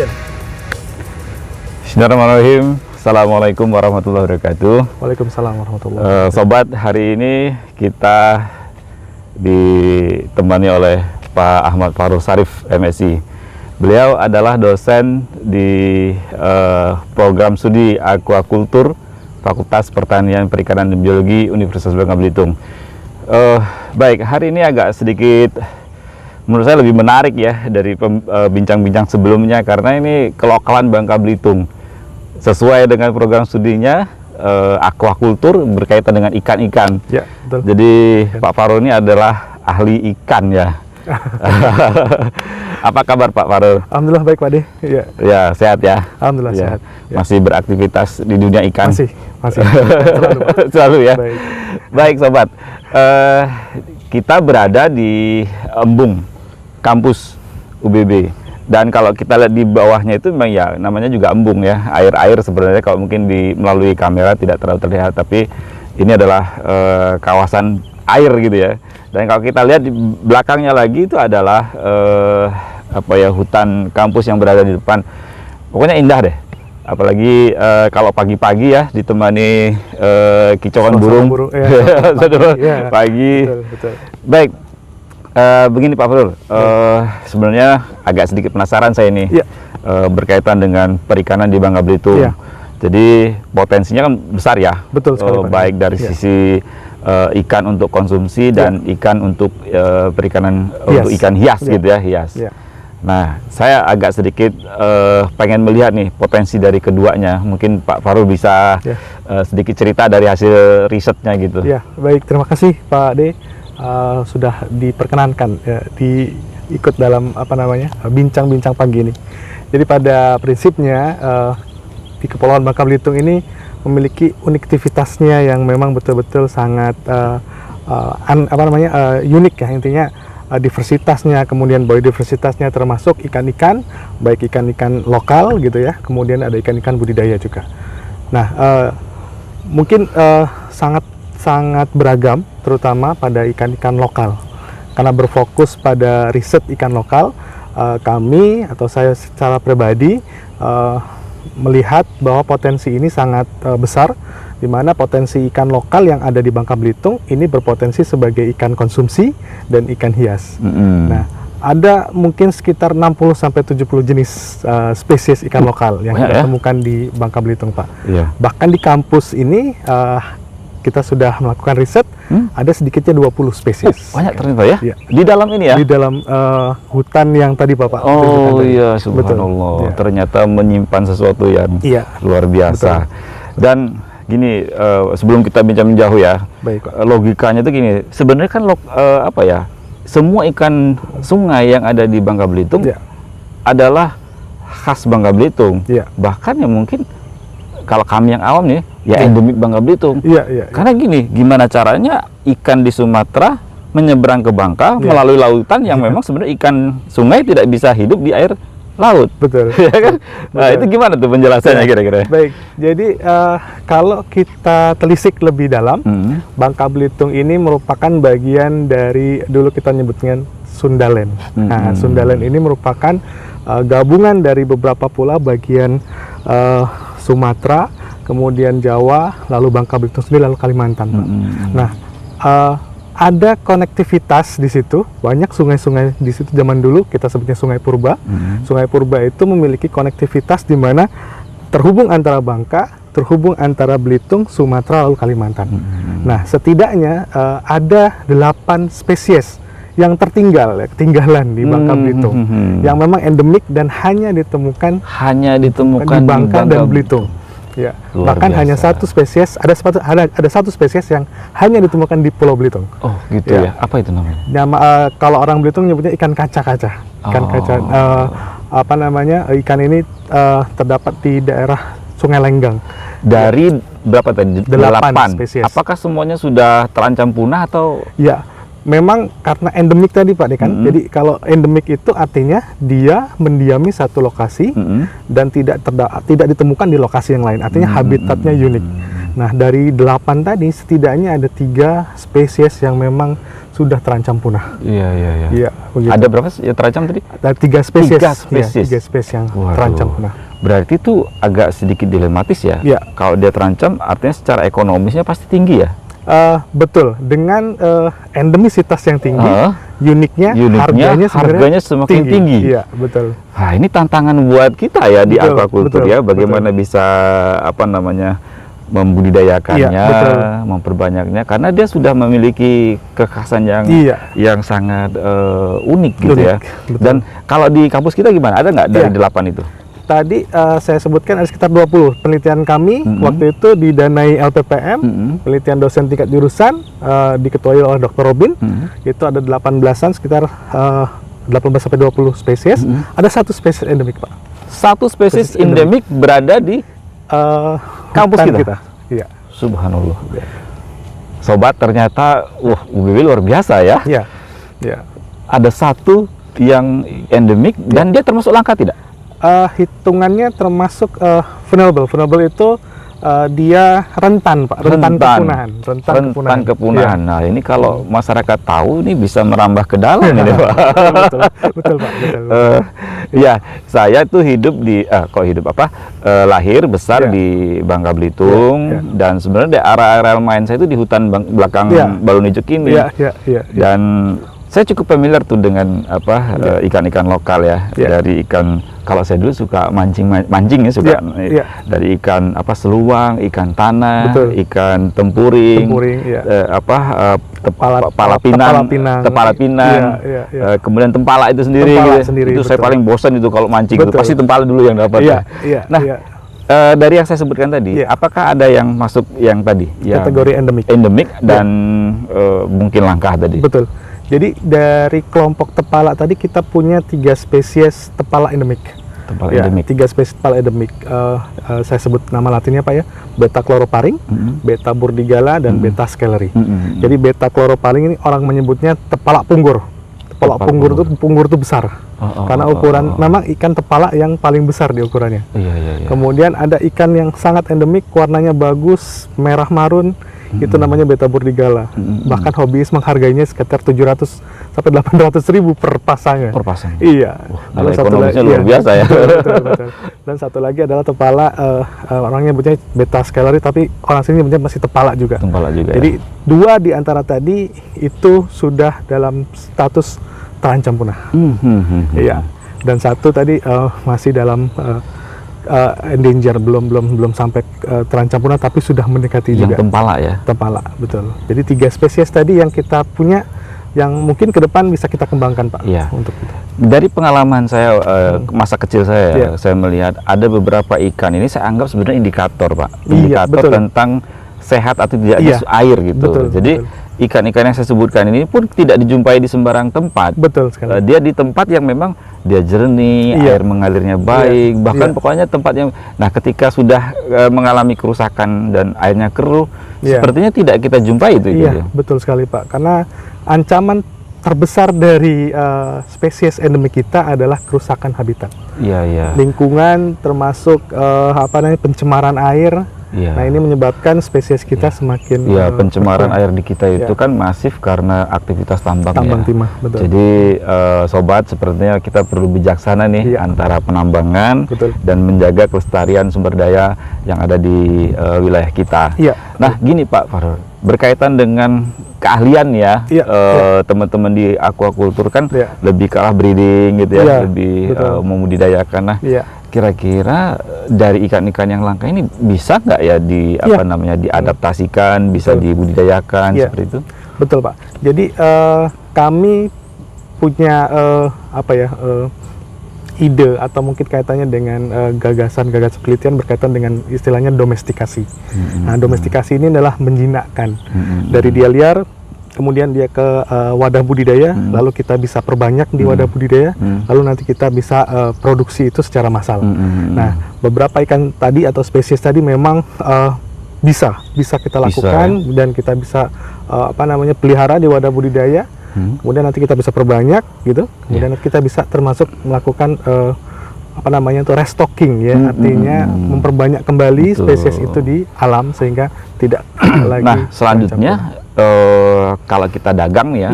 action. Bismillahirrahmanirrahim. Assalamualaikum warahmatullahi wabarakatuh. Waalaikumsalam warahmatullahi wabarakatuh. Sobat, hari ini kita ditemani oleh Pak Ahmad Fahrul Syarif, MSI. Beliau adalah dosen di program studi Aquaculture Fakultas Pertanian Perikanan dan Biologi Universitas Bangka Belitung. Baik, hari ini agak sedikit menurut saya lebih menarik ya dari bincang-bincang sebelumnya, karena ini kelokalan Bangka Belitung. Sesuai dengan program studinya, aquaculture berkaitan dengan ikan-ikan. Ya, betul. Jadi Pak Fahrul ini adalah ahli ikan ya. Apa kabar Pak Fahrul? Alhamdulillah baik Pak De. Ya. Ya, sehat ya. Alhamdulillah Ya. sehat. Ya. Masih beraktivitas di dunia ikan. Masih. Selalu, Pak. Selalu ya. Baik. Baik sobat, kita berada di embung kampus UBB. Dan kalau kita lihat di bawahnya itu memang ya namanya juga embung ya, air-air sebenarnya kalau mungkin melalui kamera tidak terlalu terlihat, tapi ini adalah kawasan air gitu ya. Dan kalau kita lihat di belakangnya lagi itu adalah hutan kampus yang berada di depan. Pokoknya indah deh. Apalagi kalau pagi-pagi ya ditemani kicauan burung. Pagi. Betul. Baik. Begini Pak Fahrul, sebenarnya agak sedikit penasaran saya ini berkaitan dengan perikanan di Bangka Belitung. Jadi potensinya kan besar ya, betul sekali, baik dari sisi ikan untuk konsumsi dan ikan untuk perikanan untuk ikan hias gitu ya, hias. Nah, saya agak sedikit pengen melihat nih potensi dari keduanya. Mungkin Pak Fahrul bisa sedikit cerita dari hasil risetnya gitu. Ya, baik, terima kasih Pak De. Sudah diperkenankan ikut dalam bincang-bincang pagi ini. Jadi pada prinsipnya di Kepulauan Bangka Belitung ini memiliki uniktivitasnya yang memang betul-betul sangat unik ya, intinya diversitasnya, kemudian biodiversitasnya termasuk ikan-ikan, baik ikan-ikan lokal gitu ya, kemudian ada ikan-ikan budidaya juga. Nah, mungkin sangat beragam, terutama pada ikan-ikan lokal. Karena berfokus pada riset ikan lokal, kami atau saya secara pribadi melihat bahwa potensi ini sangat besar, di mana potensi ikan lokal yang ada di Bangka Belitung ini berpotensi sebagai ikan konsumsi dan ikan hias. Nah, ada mungkin sekitar 60-70 jenis spesies ikan lokal yang kita temukan di Bangka Belitung, Pak. Bahkan di kampus ini kita sudah melakukan riset, ada sedikitnya 20 spesies. Banyak ternyata ya? Di dalam ini ya? Di dalam hutan yang tadi Bapak tunjukkan tadi. Iya, subhanallah. Ternyata menyimpan sesuatu yang luar biasa. Betul. Dan gini, sebelum kita bincang jauh ya, logikanya itu gini, sebenarnya kan semua ikan sungai yang ada di Bangka Belitung adalah khas Bangka Belitung. Bahkan ya mungkin kalau kami yang awam nih, endemik Bangka Belitung. Karena gini, gimana caranya ikan di Sumatera menyeberang ke Bangka melalui lautan yang memang sebenarnya ikan sungai tidak bisa hidup di air laut. Betul. Ya kan? Nah, itu gimana tuh penjelasannya kira-kira? Baik, jadi kalau kita telisik lebih dalam, Bangka Belitung ini merupakan bagian dari, dulu kita nyebutnya Sundaland. Nah, Sundaland ini merupakan gabungan dari beberapa pulau bagian Sumatera, kemudian Jawa, lalu Bangka Belitung sendiri, lalu Kalimantan, Pak. Nah, ada konektivitas di situ, banyak sungai-sungai di situ. Zaman dulu kita sebutnya Sungai Purba. Sungai Purba itu memiliki konektivitas di mana terhubung antara Bangka, terhubung antara Belitung, Sumatera, lalu Kalimantan. Nah, setidaknya ada 8 spesies yang ketinggalan di Bangka Belitung, yang memang endemik dan hanya ditemukan di Bangka dan Belitung. Bahkan hanya satu spesies, ada satu spesies yang hanya ditemukan di Pulau Belitung. Oh gitu ya. Apa itu namanya? Kalau orang Belitung nyebutnya ikan kaca-kaca. Ikan ini terdapat di daerah Sungai Lenggang. Dari berapa tadi? 8 spesies. Apakah semuanya sudah terancam punah atau? Ya, memang karena endemik tadi Pak, kan. Jadi kalau endemik itu artinya dia mendiami satu lokasi dan tidak ditemukan di lokasi yang lain. Artinya habitatnya unik. Nah, dari 8 tadi setidaknya ada 3 spesies yang memang sudah terancam punah. Iya, begitu. Ada berapa yang terancam tadi? Ada 3 spesies. 3 spesies. Ya, 3 spesies yang terancam punah. Berarti itu agak sedikit dilematis ya? Iya. Kalau dia terancam, artinya secara ekonomisnya pasti tinggi ya? Betul. Dengan endemisitas yang tinggi, uniknya harganya semakin tinggi. Iya, betul. Nah, ini tantangan buat kita ya di aquaculture ya, bagaimana bisa membudidayakannya, memperbanyaknya, karena dia sudah memiliki kekhasan yang sangat unik gitu ya. Betul. Dan kalau di kampus kita gimana? Ada nggak dari 8 itu? Tadi saya sebutkan ada sekitar 20 penelitian kami waktu itu didanai LPPM, penelitian dosen tingkat jurusan diketuai oleh Dr. Robin. Itu ada 18-an, sekitar 18 sampai 20 spesies. Ada 1 spesies endemik, Pak. 1 spesies endemik berada di kampus kita. Iya. Subhanallah. Sobat, ternyata UBW luar biasa ya. Iya. Iya. Ada 1 yang endemik dan dia termasuk langka tidak? Hitungannya termasuk vulnerable. Vulnerable itu dia rentan, Pak. Rentan kepunahan. Ya. Nah, ini kalau masyarakat tahu, ini bisa merambah ke dalam ini, Pak. Betul, Pak. Betul. Ya, saya tuh hidup di lahir besar di Bangka Belitung, dan sebenarnya area main saya itu di hutan belakang Balun Ijuk ini. Dan saya cukup familiar tuh dengan ikan-ikan lokal ya, dari ikan, kalau saya dulu suka mancing ya, suka dari ikan seluang, ikan tanah, ikan tempuring, kepala pinang, kemudian tempala itu sendiri. Itu saya paling bosan itu kalau mancing, itu pasti tempala dulu yang dapat. Dari yang saya sebutkan tadi, apakah ada yang masuk yang tadi kategori endemik dan mungkin langka tadi? Betul. Jadi dari kelompok tepala tadi kita punya 3 spesies tepala endemik. 3 spesies tepala endemik. Saya sebut nama latinnya, Pak ya. Beta chloroparing, beta burdigala, dan beta scaleri. Jadi beta chloroparing ini orang menyebutnya tepala punggur. Tepala punggur itu besar. Karena ukuran memang ikan tepala yang paling besar di ukurannya. Kemudian ada ikan yang sangat endemik, warnanya bagus, merah marun. Itu namanya beta burdigala. Bahkan hobiis menghargainya sekitar 700 sampai 800 ribu per pasangnya. Iya. Lalu ekonomisnya luar biasa ya. Betul. Dan satu lagi adalah tepala, orangnya nyebutnya beta scaleri, tapi orang sini nyebutnya masih tepala juga. Jadi 2 di antara tadi itu sudah dalam status terancam punah. Iya. Dan 1 tadi masih dalam endanger, belum sampai terancam punah, tapi sudah mendekati juga. Yang tempala ya? Tempala, betul. Jadi 3 spesies tadi yang kita punya, yang mungkin ke depan bisa kita kembangkan, Pak. Untuk itu. Dari pengalaman saya, masa kecil saya, saya melihat ada beberapa ikan ini saya anggap sebenarnya indikator, Pak. Indikator tentang sehat atau tidaknya air gitu. Jadi ikan-ikan yang saya sebutkan ini pun tidak dijumpai di sembarang tempat. Betul sekali. Dia di tempat yang memang dia jernih, air mengalirnya baik, bahkan pokoknya tempat yang, nah ketika sudah mengalami kerusakan dan airnya keruh, sepertinya tidak kita jumpai itu. Betul sekali, Pak. Karena ancaman terbesar dari spesies endemik kita adalah kerusakan habitat. Lingkungan termasuk pencemaran air. Nah, ini menyebabkan spesies kita semakin pencemaran air di kita itu kan masif karena aktivitas tambang timah, betul. Jadi sobat, sepertinya kita perlu bijaksana nih antara penambangan dan menjaga kelestarian sumber daya yang ada di wilayah kita. Nah, gini Pak Farul, berkaitan dengan keahlian teman-teman di aquaculture kan lebih ke arah breeding gitu ya, lebih membudidayakan. Nah, kira-kira dari ikan-ikan yang langka ini bisa nggak ya diadaptasikan, bisa dibudidayakan seperti itu? Betul, Pak. Jadi kami punya ide atau mungkin kaitannya dengan gagasan penelitian berkaitan dengan istilahnya domestikasi. Nah, domestikasi ini adalah menjinakkan dari dia liar, kemudian dia ke wadah budidaya, lalu kita bisa perbanyak di wadah budidaya, lalu nanti kita bisa produksi itu secara massal. Nah, beberapa ikan tadi atau spesies tadi memang bisa kita lakukan dan kita bisa pelihara di wadah budidaya. Kemudian nanti kita bisa perbanyak gitu. Kemudian kita bisa termasuk melakukan restocking ya, artinya memperbanyak kembali spesies itu di alam sehingga tidak lagi. Nah, selanjutnya kalau kita dagang ya,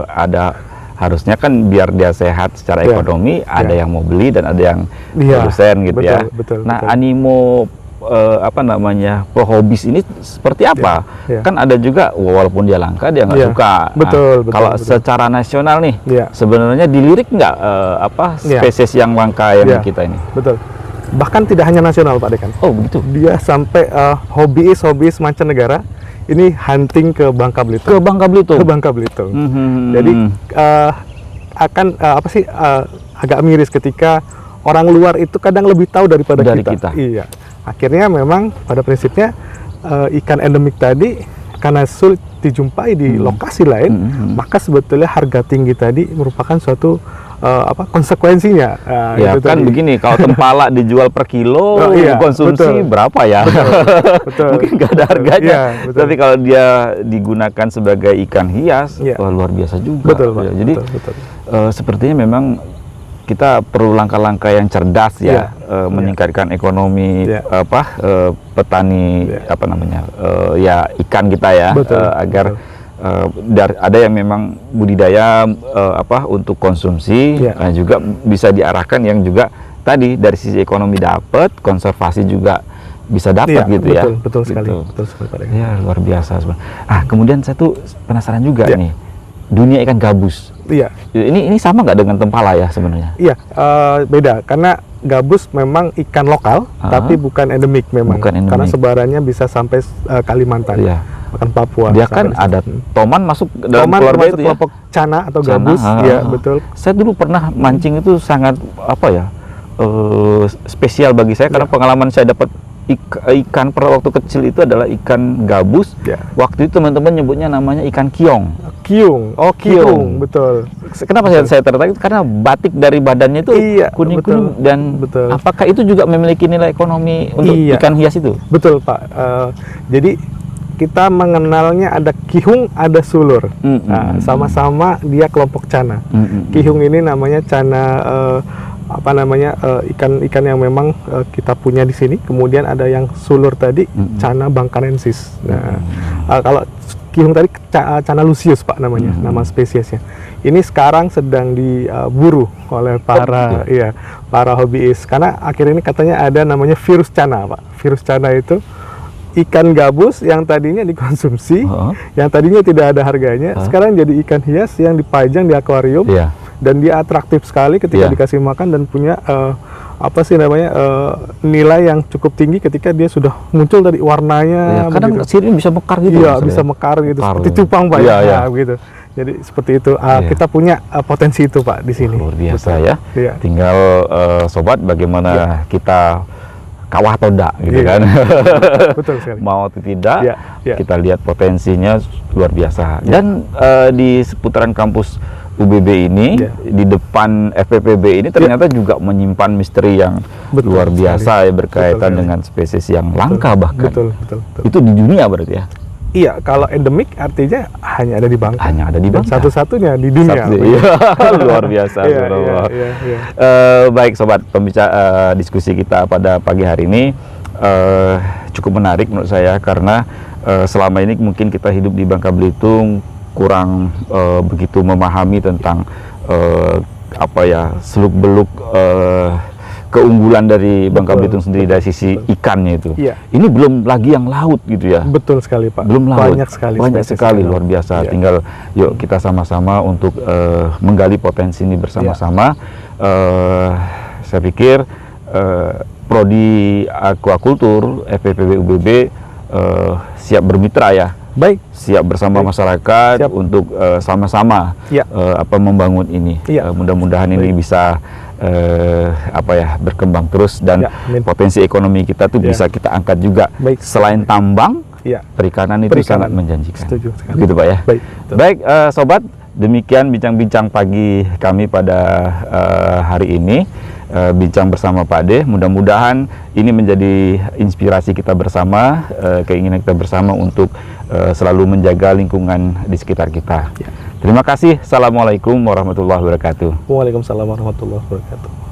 ada harusnya kan biar dia sehat secara ekonomi, ada yang mau beli dan ada yang produsen gitu ya. Nah, animo apa namanya pehobis ini seperti apa? Kan ada juga walaupun dia langka dia nggak suka. Kalau secara nasional nih, sebenarnya dilirik nggak spesies yang langka yang kita ini? Betul. Bahkan tidak hanya nasional Pak Dekan. Oh begitu. Dia sampai hobiis mancanegara ini hunting ke Bangka Belitung. Ke Bangka Belitung. Ke Bangka Belitung. Jadi akan agak miris ketika orang luar itu kadang lebih tahu daripada kita. Iya. Akhirnya memang pada prinsipnya ikan endemik tadi karena sulit dijumpai di lokasi lain, maka sebetulnya harga tinggi tadi merupakan suatu konsekuensinya. Ya kan tadi. Begini, kalau tempala dijual per kilo, konsumsi berapa ya? Betul. Mungkin nggak ada harganya. Tapi kalau dia digunakan sebagai ikan hias, luar biasa juga. Betul, Pak. Jadi sepertinya memang kita perlu langkah-langkah yang cerdas meningkatkan ekonomi petani ikan kita ya, agar ada yang memang budidaya untuk konsumsi, juga bisa diarahkan yang juga tadi dari sisi ekonomi dapat, konservasi juga bisa dapat gitu betul sekali. Gitu. Betul sekali Pak. Ya luar biasa sebenarnya. Kemudian saya tuh penasaran juga nih, dunia ikan gabus. Ini sama nggak dengan tempala ya sebenarnya? Iya, beda karena gabus memang ikan lokal, tapi bukan endemik memang. Karena sebarannya bisa sampai Kalimantan, bahkan Papua. Dia kan ada toman masuk dalam kelompok cana atau gabus. Iya, betul. Saya dulu pernah mancing itu sangat spesial bagi saya karena pengalaman saya dapat ikan pada waktu kecil itu adalah ikan gabus. Waktu itu teman-teman nyebutnya namanya ikan kiong. Kiung, betul. Kenapa saya tertarik? Karena batik dari badannya itu kuning-kuning dan apakah itu juga memiliki nilai ekonomi untuk ikan hias itu? Betul Pak. Jadi kita mengenalnya ada kihung, ada sulur. Sama-sama dia kelompok cana. Kihung ini namanya cana ikan yang memang kita punya di sini. Kemudian ada yang sulur tadi, cana bangkanensis. Nah, kalau kihung tadi cana lucius Pak namanya, nama spesiesnya. Ini sekarang sedang diburu oleh para hobiis karena akhir ini katanya ada namanya virus cana Pak. Virus cana itu ikan gabus yang tadinya dikonsumsi, yang tadinya tidak ada harganya, sekarang jadi ikan hias yang dipajang di akuarium. Dan dia atraktif sekali ketika dikasih makan dan punya nilai yang cukup tinggi ketika dia sudah muncul dari warnanya. Kadang sirip bisa mekar gitu. Bisa mekar gitu, seperti cupang Pak. Gitu. Jadi seperti itu. Kita punya potensi itu Pak di sini. Luar biasa ya. Tinggal sobat bagaimana kita kawah atau enggak gitu kan. Betul sekali. Mau atau tidak, kita lihat potensinya luar biasa. Dan di seputaran kampus UBB ini, di depan FPPB ini ternyata juga menyimpan misteri yang luar biasa ya, berkaitan dengan spesies yang langka bahkan. Itu di dunia berarti ya? Iya, kalau endemik artinya hanya ada di Bangka. Hanya ada di Bangka. Satu-satunya di dunia. Luar biasa. Baik sobat, pembicara diskusi kita pada pagi hari ini cukup menarik menurut saya karena selama ini mungkin kita hidup di Bangka Belitung kurang begitu memahami tentang seluk-beluk keunggulan dari Bangka Belitung sendiri dari sisi ikannya itu. Ini belum lagi yang laut gitu ya. Betul sekali Pak. Belum laut. Banyak sekali luar biasa. Tinggal yuk kita sama-sama untuk menggali potensi ini bersama-sama. Saya pikir Prodi Aquacultur FPPB UBB siap bermitra ya. Siap bersama masyarakat untuk sama-sama membangun ini. Mudah-mudahan ini bisa berkembang terus dan potensi ekonomi kita tuh bisa kita angkat juga. Selain tambang, perikanan itu sangat menjanjikan. Setuju sekali. Gitu Pak ya. Baik sobat, demikian bincang-bincang pagi kami pada hari ini. Bincang bersama Pak De, mudah-mudahan ini menjadi inspirasi kita bersama, keinginan kita bersama untuk selalu menjaga lingkungan di sekitar kita. Terima kasih. Assalamualaikum warahmatullahi wabarakatuh. Waalaikumsalam warahmatullahi wabarakatuh.